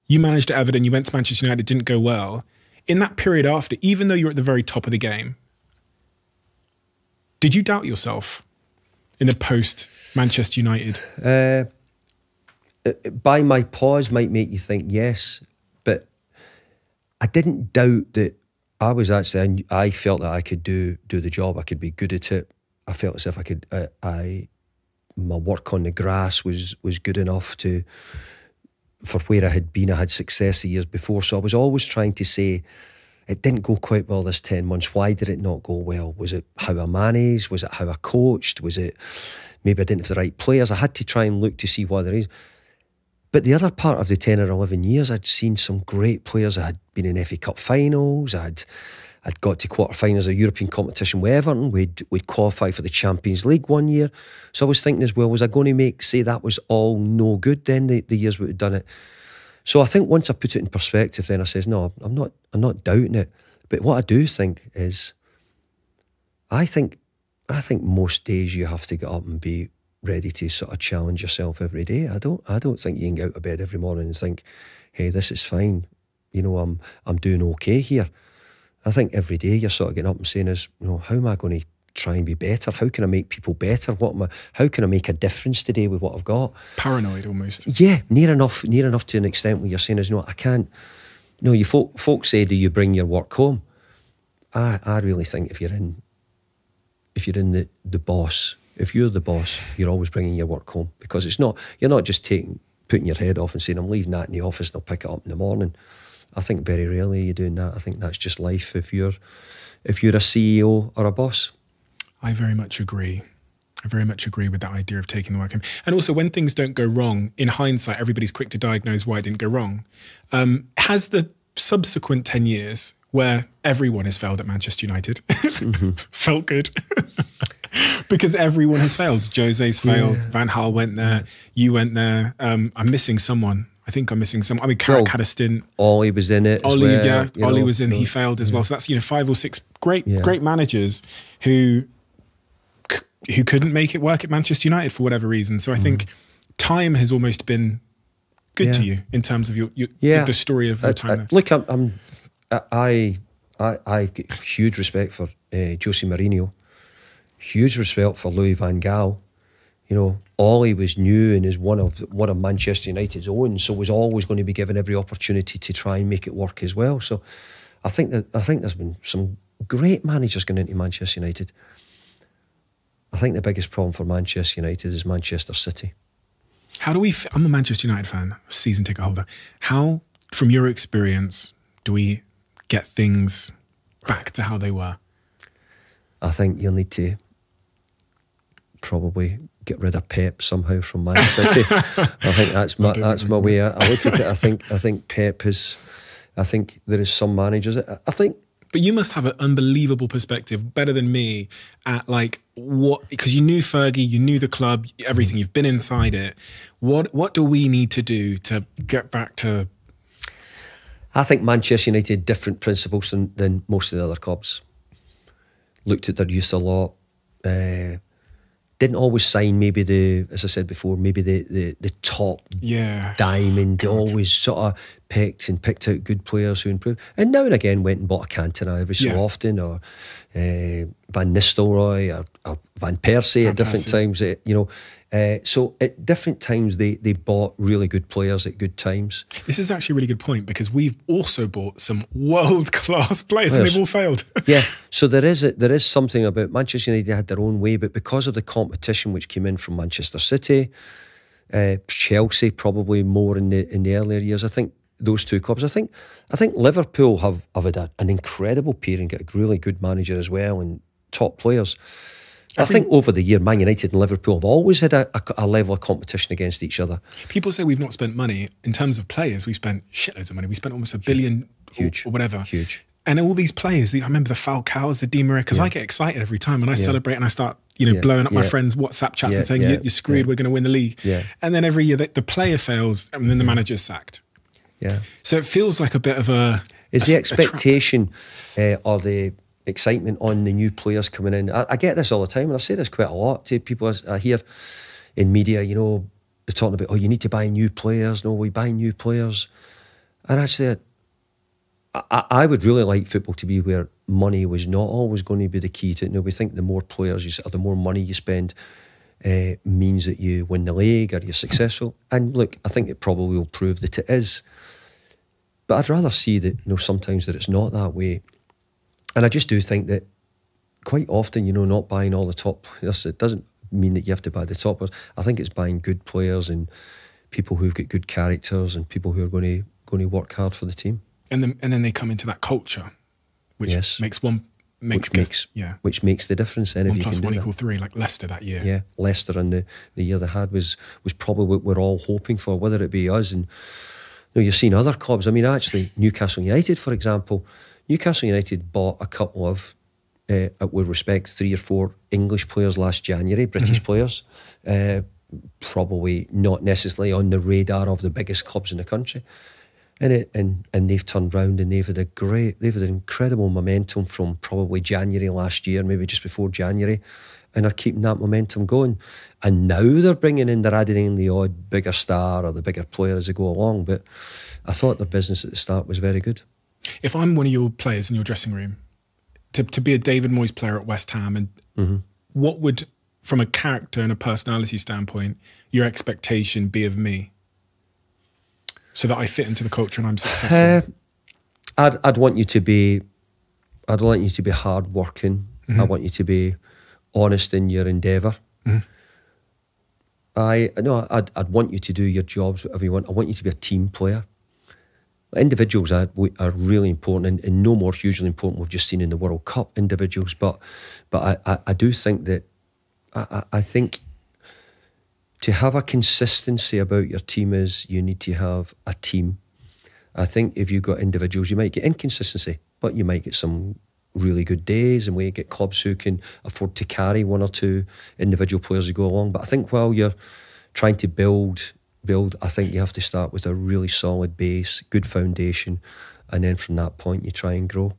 You managed at Everton, you went to Manchester United, didn't go well. In that period after, even though you were at the very top of the game, did you doubt yourself in the post-Manchester United? By my pause might make you think yes, but I didn't doubt that I was actually, I felt that I could do the job, I could be good at it. I felt as if I could, my work on the grass was good enough for where I had been. I had success the years before, so I was always trying to say, it didn't go quite well this 10 months. Why did it not go well? Was it how I managed? Was it how I coached? Was it maybe I didn't have the right players? I had to try and look to see what there is. But the other part of the 10 or 11 years, I'd seen some great players. I had been in FA Cup finals. I'd got to quarterfinals of European competition with Everton. We'd qualify for the Champions League one year. So I was thinking as well, was I going to say that was all no good then, the years we had done it? So I think once I put it in perspective, then I says, no, I'm not doubting it. But what I do think is, I think most days you have to get up and be ready to sort of challenge yourself every day. I don't think you can get out of bed every morning and think, hey, this is fine. You know, I'm doing okay here. I think every day you're sort of getting up and saying is, you know, how am I going to try and be better? How can I make people better? How can I make a difference today with what I've got? Paranoid almost. Yeah, near enough to an extent where you're saying is, no, I can't. No, you folks say, do you bring your work home? I really think if you're in the boss, if you're the boss, you're always bringing your work home, because you're not just putting your head off and saying, I'm leaving that in the office and I'll pick it up in the morning. I think very rarely you're doing that. I think that's just life if you're a CEO or a boss. I very much agree. I very much agree with that idea of taking the work home. And also, when things don't go wrong, in hindsight, everybody's quick to diagnose why it didn't go wrong. Has the subsequent 10 years where everyone has failed at Manchester United felt good? Because everyone has failed. Jose's failed. Yeah. Van Gaal went there. You went there. I'm missing someone. I think I'm missing someone. I mean, Carrick had a stint. Ollie was in it. Ollie was in. He failed as well. So that's 5 or 6 great managers who couldn't make it work at Manchester United for whatever reason. So I think time has almost been good to you in terms of the story of your time there. Look, I've got huge respect for Jose Mourinho. Huge respect for Louis van Gaal. You know, Ollie was new and is one of Manchester United's own, so was always going to be given every opportunity to try and make it work as well. So I think there's been some great managers going into Manchester United. I think the biggest problem for Manchester United is Manchester City. How do we? I'm a Manchester United fan, season ticket holder. How, from your experience, do we get things back to how they were? I think you'll need to probably get rid of Pep somehow from Man City. I think that's my way. I look at it. I think Pep is. I think there is some managers. I think. But you must have an unbelievable perspective, better than me, at like what, because you knew Fergie, you knew the club, everything. You've been inside it. What do we need to do to get back to? I think Manchester United had different principles than most of the other clubs. Looked at their youth a lot. Didn't always sign maybe as I said before, maybe the top diamond. God. Always sort of picked out good players who improved. And now and again went and bought a Cantona every so often, or Van Nistelrooy or Van Persie at different times. So at different times they bought really good players at good times. This is actually a really good point, because we've also bought some world-class players and they've all failed. Yeah, so there is something about Manchester United had their own way, but because of the competition which came in from Manchester City, Chelsea probably more in the earlier years, I think those two clubs. I think Liverpool have had an incredible period and got a really good manager as well and top players. I think over the year, Man United and Liverpool have always had a level of competition against each other. People say we've not spent money. In terms of players, we spent shitloads of money. We spent almost $1 billion or whatever. Huge. And all these players, I remember the Falcaos, the Di Maria, because I get excited every time when I celebrate and I start blowing up my friends' WhatsApp chats and saying, you're screwed, we're going to win the league. Yeah. And then every year the player fails and then the manager's sacked. Yeah. So it feels like a bit of a... Is the expectation or the excitement on the new players coming in? I get this all the time, and I say this quite a lot to people I hear in media, they're talking about, you need to buy new players. No, we buy new players. And actually, I would really like football to be where money was not always going to be the key to it. We think the more players or the more money you spend means that you win the league or you're successful. And look, I think it probably will prove that it is. But I'd rather see that, sometimes that it's not that way. And I just do think that quite often, not buying all the top players, it doesn't mean that you have to buy the top players. I think it's buying good players and people who've got good characters and people who are going to work hard for the team. And then they come into that culture, which makes the difference. Then 1 + 1 = 3, like Leicester that year. Yeah, Leicester and the year they had was probably what we're all hoping for, whether it be us and you're seeing other clubs. I mean, actually, Newcastle United, for example, Newcastle United bought a couple of, with respect, 3 or 4 English players last January, British players, probably not necessarily on the radar of the biggest clubs in the country. And they've turned round and they've had incredible momentum from probably January last year, maybe just before January, and are keeping that momentum going. And now they're adding in the odd bigger star or the bigger player as they go along. But I thought their business at the start was very good. If I'm one of your players in your dressing room, to be a David Moyes player at West Ham, and what would, from a character and a personality standpoint, your expectation be of me? So that I fit into the culture and I'm successful. I'd want you to be hard working. I want you to be honest in your endeavour. I'd want you to do your jobs whatever you want. I want you to be a team player. Individuals are really important, and no more hugely important. We've just seen in the World Cup individuals, but I do think that I think. To have a consistency about your team is you need to have a team. I think if you've got individuals, you might get inconsistency, but you might get some really good days, and we get clubs who can afford to carry 1 or 2 individual players to go along. But I think while you're trying to build, I think you have to start with a really solid base, good foundation, and then from that point you try and grow.